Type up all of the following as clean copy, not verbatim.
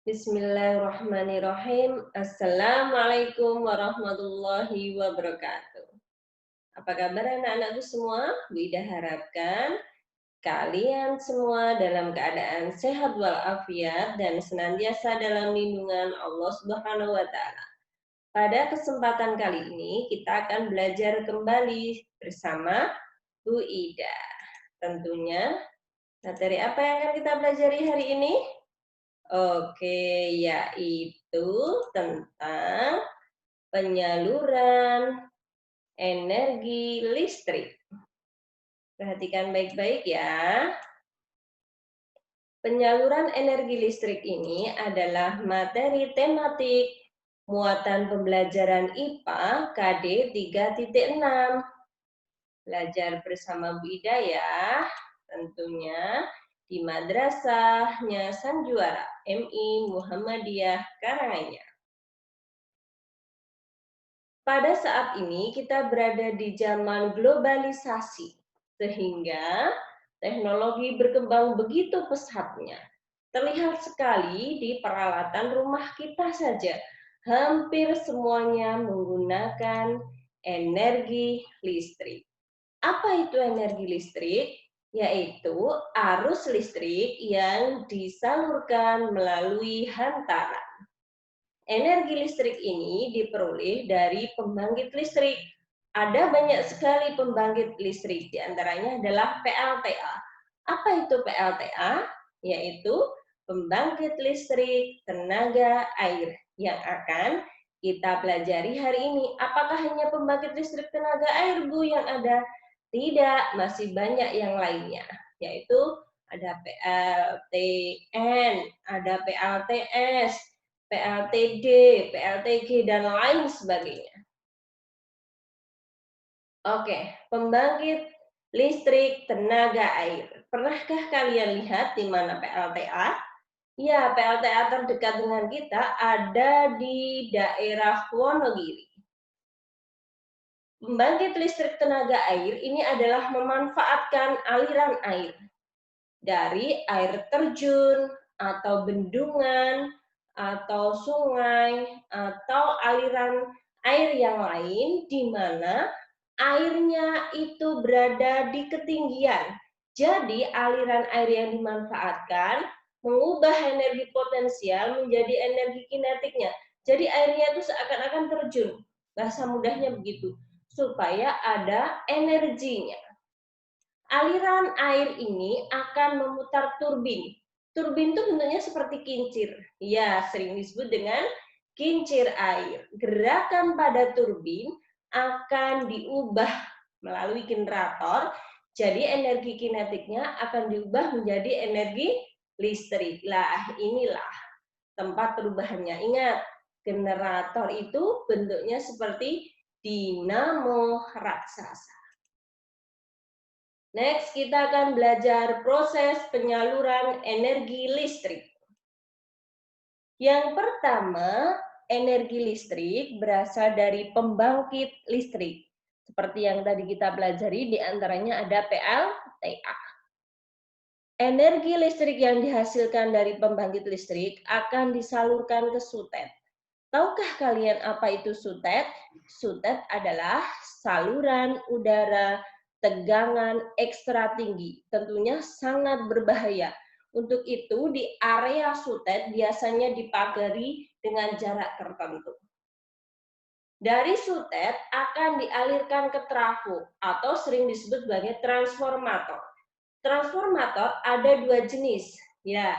Bismillahirrahmanirrahim. Assalamualaikum warahmatullahi wabarakatuh. Apa kabar anak-anakku semua? Bu Ida harapkan kalian semua dalam keadaan sehat walafiat dan senantiasa dalam lindungan Allah Subhanahu wa taala. Pada kesempatan kali ini kita akan belajar kembali bersama Bu Ida. Tentunya materi apa yang akan kita pelajari hari ini? Oke, yaitu tentang penyaluran energi listrik. Perhatikan baik-baik ya. Penyaluran energi listrik ini adalah materi tematik muatan pembelajaran IPA KD 3.6. Belajar bersama Bu Ida ya, tentunya di Madrasahnya Sang Juara MI Muhammadiyah Karanganyar. Pada saat ini kita berada di zaman globalisasi, sehingga teknologi berkembang begitu pesatnya. Terlihat sekali di peralatan rumah kita saja, hampir semuanya menggunakan energi listrik. Apa itu energi listrik? Yaitu arus listrik yang disalurkan melalui hantaran. Energi listrik ini diperoleh dari pembangkit listrik. Ada banyak sekali pembangkit listrik, diantaranya adalah PLTA. Apa itu PLTA? Yaitu pembangkit listrik tenaga air yang akan kita pelajari hari ini. Apakah hanya pembangkit listrik tenaga air, Bu, yang ada? Tidak, masih banyak yang lainnya, yaitu ada PLTN, ada PLTS, PLTD, PLTG, dan lain sebagainya. Oke, pembangkit listrik tenaga air. Pernahkah kalian lihat di mana PLTA? Ya, PLTA terdekat dengan kita ada di daerah Wonogiri. Pembangkit listrik tenaga air ini adalah memanfaatkan aliran air dari air terjun atau bendungan atau sungai atau aliran air yang lain di mana airnya itu berada di ketinggian. Jadi aliran air yang dimanfaatkan mengubah energi potensial menjadi energi kinetiknya. Jadi airnya itu seakan-akan terjun. Bahasa mudahnya begitu. Supaya ada energinya. Aliran air ini akan memutar turbin. Turbin itu bentuknya seperti kincir. Ya, sering disebut dengan kincir air. Gerakan pada turbin akan diubah melalui generator. Jadi energi kinetiknya akan diubah menjadi energi listrik. Lah, inilah tempat perubahannya. Ingat, generator itu bentuknya seperti dinamo raksasa. Next, kita akan belajar proses penyaluran energi listrik. Yang pertama, energi listrik berasal dari pembangkit listrik. Seperti yang tadi kita pelajari, di antaranya ada PLTA. Energi listrik yang dihasilkan dari pembangkit listrik akan disalurkan ke sutet. Tahukah kalian apa itu sutet? Sutet adalah saluran udara tegangan ekstra tinggi. Tentunya sangat berbahaya. Untuk itu, di area sutet biasanya dipagari dengan jarak tertentu. Dari sutet akan dialirkan ke trafo atau sering disebut sebagai transformator. Transformator ada dua jenis. Ya,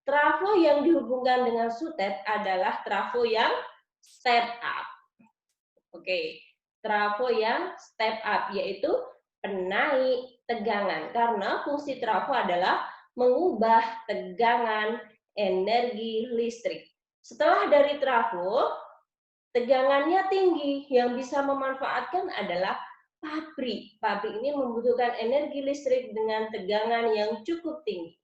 trafo yang dihubungkan dengan sutet adalah trafo yang step up. Oke, trafo yang step up yaitu penaik tegangan karena fungsi trafo adalah mengubah tegangan energi listrik. Setelah dari trafo, tegangannya tinggi yang bisa memanfaatkan adalah pabrik. Pabrik ini membutuhkan energi listrik dengan tegangan yang cukup tinggi.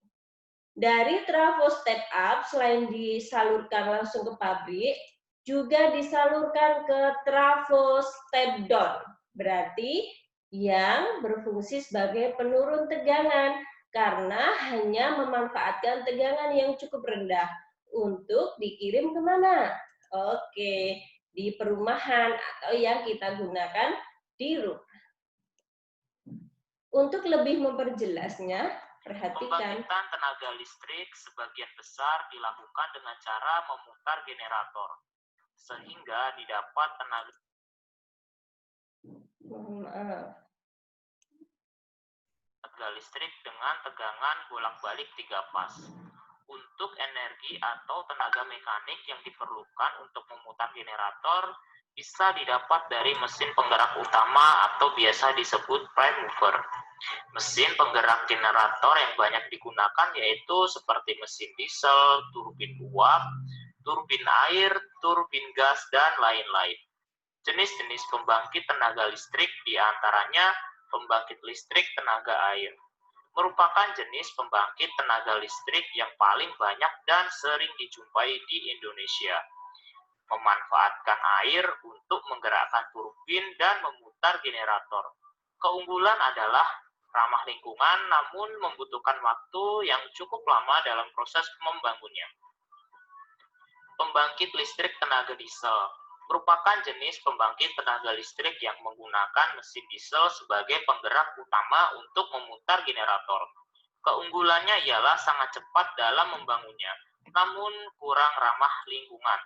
Dari trafo step up, selain disalurkan langsung ke pabrik, juga disalurkan ke trafo step down. Berarti yang berfungsi sebagai penurun tegangan karena hanya memanfaatkan tegangan yang cukup rendah untuk dikirim kemana? Oke, di perumahan atau yang kita gunakan di rumah. Untuk lebih memperjelasnya, perhatikan. Pembangkitan tenaga listrik sebagian besar dilakukan dengan cara memutar generator, sehingga didapat tenaga listrik dengan tegangan bolak-balik 3 pas. Untuk energi atau tenaga mekanik yang diperlukan untuk memutar generator bisa didapat dari mesin penggerak utama atau biasa disebut prime mover. Mesin penggerak generator yang banyak digunakan yaitu seperti mesin diesel, turbin uap, turbin air, turbin gas, dan lain-lain. Jenis-jenis pembangkit tenaga listrik diantaranya pembangkit listrik tenaga air merupakan jenis pembangkit tenaga listrik yang paling banyak dan sering dijumpai di Indonesia. Memanfaatkan air untuk menggerakkan turbin dan memutar generator. Keunggulan adalah ramah lingkungan namun membutuhkan waktu yang cukup lama dalam proses membangunnya. Pembangkit listrik tenaga diesel merupakan jenis pembangkit tenaga listrik yang menggunakan mesin diesel sebagai penggerak utama untuk memutar generator. Keunggulannya ialah sangat cepat dalam membangunnya, namun kurang ramah lingkungan.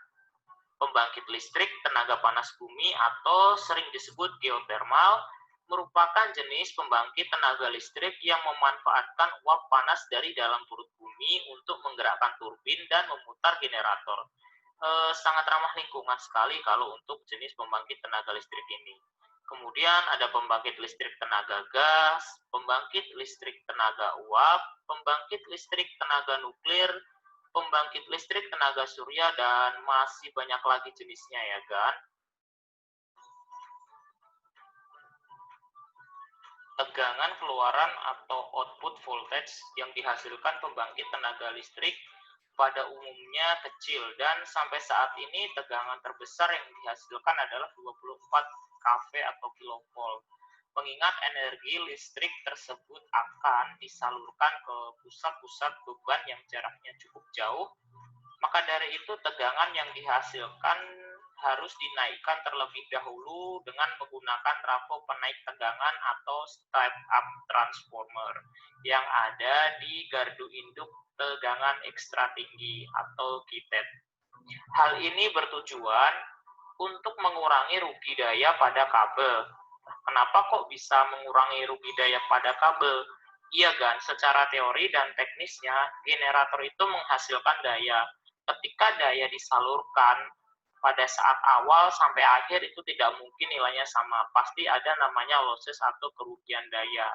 Pembangkit listrik tenaga panas bumi atau sering disebut geothermal merupakan jenis pembangkit tenaga listrik yang memanfaatkan uap panas dari dalam perut bumi untuk menggerakkan turbin dan memutar generator. Sangat ramah lingkungan sekali kalau untuk jenis pembangkit tenaga listrik ini. Kemudian ada pembangkit listrik tenaga gas, pembangkit listrik tenaga uap, pembangkit listrik tenaga nuklir, pembangkit listrik tenaga surya, dan masih banyak lagi jenisnya ya kan. Tegangan keluaran atau output voltage yang dihasilkan pembangkit tenaga listrik pada umumnya kecil dan sampai saat ini tegangan terbesar yang dihasilkan adalah 24 kV atau kilovolt. Mengingat energi listrik tersebut akan disalurkan ke pusat-pusat beban yang jaraknya cukup jauh, maka dari itu tegangan yang dihasilkan harus dinaikkan terlebih dahulu dengan menggunakan trafo penaik tegangan atau step-up transformer yang ada di gardu induk tegangan ekstra tinggi atau GTET. Hal ini bertujuan untuk mengurangi rugi daya pada kabel. Kenapa kok bisa mengurangi rugi daya pada kabel? Iya kan, secara teori dan teknisnya, generator itu menghasilkan daya. Ketika daya disalurkan, pada saat awal sampai akhir itu tidak mungkin nilainya sama. Pasti ada namanya losses atau kerugian daya.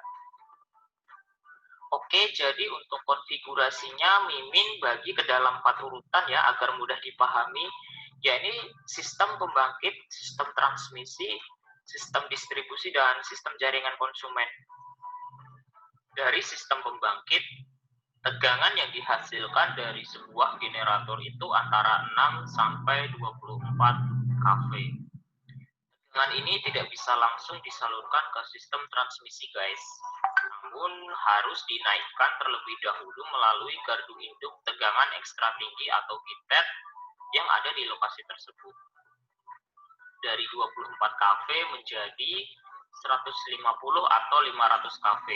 Oke, jadi untuk konfigurasinya Mimin bagi ke dalam 4 urutan ya agar mudah dipahami. Ya ini sistem pembangkit, sistem transmisi, sistem distribusi, dan sistem jaringan konsumen. Dari sistem pembangkit, tegangan yang dihasilkan dari sebuah generator itu antara 6 sampai 24 kV. Tegangan ini tidak bisa langsung disalurkan ke sistem transmisi guys, namun harus dinaikkan terlebih dahulu melalui gardu induk tegangan ekstra tinggi atau GTET yang ada di lokasi tersebut. Dari 24 kV menjadi 150 atau 500 kV.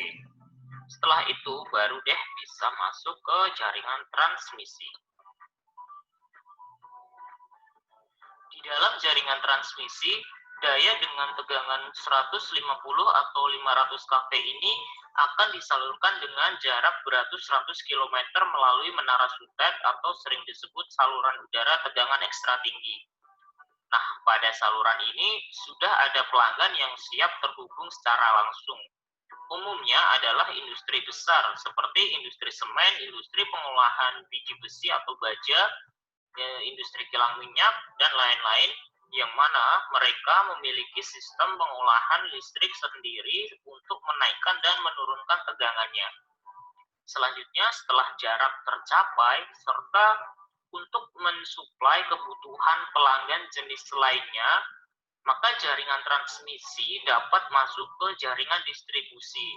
Setelah itu baru deh bisa masuk ke jaringan transmisi. Di dalam jaringan transmisi, daya dengan tegangan 150 atau 500 kV ini akan disalurkan dengan jarak beratus-ratus kilometer melalui menara sutet atau sering disebut saluran udara tegangan ekstra tinggi. Nah, pada saluran ini sudah ada pelanggan yang siap terhubung secara langsung. Umumnya adalah industri besar seperti industri semen, industri pengolahan biji besi atau baja, industri kilang minyak, dan lain-lain, yang mana mereka memiliki sistem pengolahan listrik sendiri untuk menaikkan dan menurunkan tegangannya. Selanjutnya, setelah jarak tercapai, serta untuk mensuplai kebutuhan pelanggan jenis lainnya, maka jaringan transmisi dapat masuk ke jaringan distribusi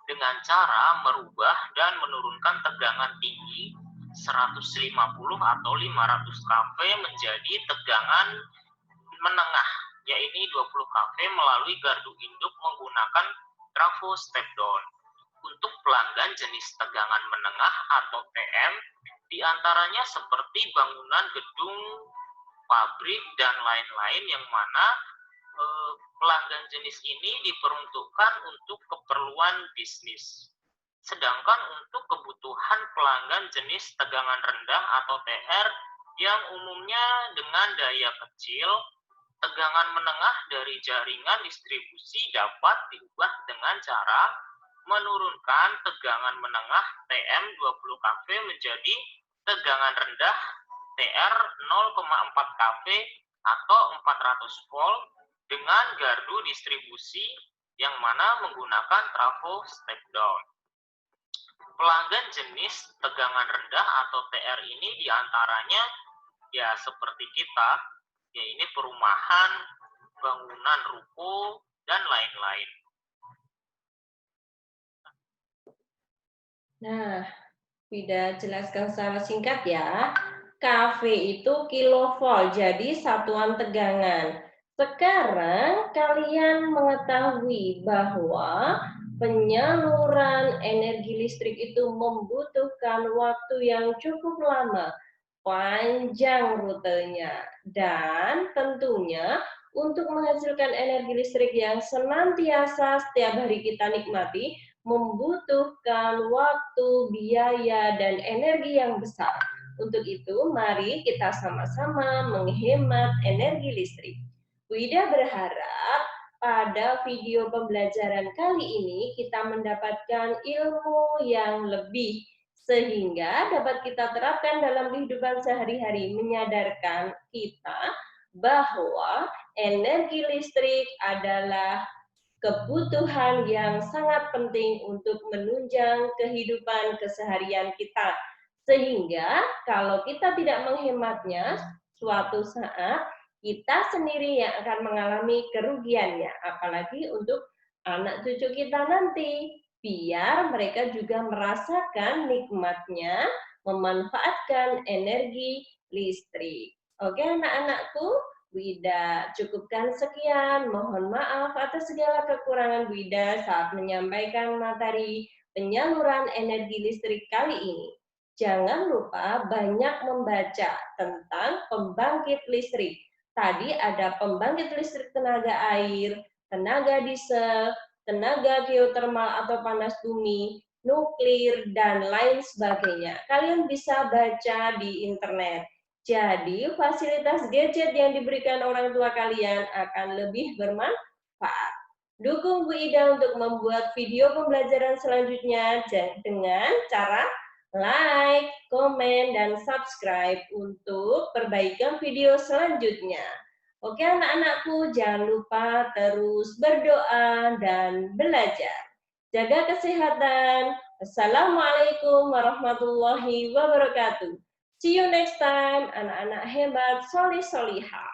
dengan cara merubah dan menurunkan tegangan tinggi 150 atau 500 kV menjadi tegangan menengah, yaitu 20 kV melalui gardu induk menggunakan trafo step down. Untuk pelanggan jenis tegangan menengah atau TM, diantaranya seperti bangunan gedung, pabrik, dan lain-lain yang mana pelanggan jenis ini diperuntukkan untuk keperluan bisnis. Sedangkan untuk kebutuhan pelanggan jenis tegangan rendah atau TR yang umumnya dengan daya kecil, tegangan menengah dari jaringan distribusi dapat diubah dengan cara menurunkan tegangan menengah TM 20 kV menjadi tegangan rendah TR 0,4 kV atau 400 volt dengan gardu distribusi yang mana menggunakan trafo step down. Pelanggan jenis tegangan rendah atau TR ini diantaranya ya seperti kita, ya ini perumahan, bangunan ruko, dan lain-lain. Nah, Wida jelaskan secara singkat ya. kV itu kilovolt, jadi satuan tegangan. Sekarang kalian mengetahui bahwa penyaluran energi listrik itu membutuhkan waktu yang cukup lama, panjang rutenya, dan tentunya untuk menghasilkan energi listrik yang senantiasa setiap hari kita nikmati, membutuhkan waktu, biaya, dan energi yang besar. Untuk itu, mari kita sama-sama menghemat energi listrik. Wida berharap pada video pembelajaran kali ini kita mendapatkan ilmu yang lebih sehingga dapat kita terapkan dalam kehidupan sehari-hari, menyadarkan kita bahwa energi listrik adalah kebutuhan yang sangat penting untuk menunjang kehidupan keseharian kita. Sehingga kalau kita tidak menghematnya, suatu saat kita sendiri yang akan mengalami kerugiannya. Apalagi untuk anak cucu kita nanti. Biar mereka juga merasakan nikmatnya memanfaatkan energi listrik. Oke anak-anakku, Wida cukupkan sekian. Mohon maaf atas segala kekurangan Wida saat menyampaikan materi penyaluran energi listrik kali ini. Jangan lupa banyak membaca tentang pembangkit listrik. Tadi ada pembangkit listrik tenaga air, tenaga diesel, tenaga geotermal atau panas bumi, nuklir, dan lain sebagainya. Kalian bisa baca di internet. Jadi, fasilitas gadget yang diberikan orang tua kalian akan lebih bermanfaat. Dukung Bu Ida untuk membuat video pembelajaran selanjutnya dengan cara like, komen, dan subscribe untuk perbaikan video selanjutnya. Oke anak-anakku, jangan lupa terus berdoa dan belajar. Jaga kesehatan. Assalamualaikum warahmatullahi wabarakatuh. See you next time, anak-anak hebat solih solihah.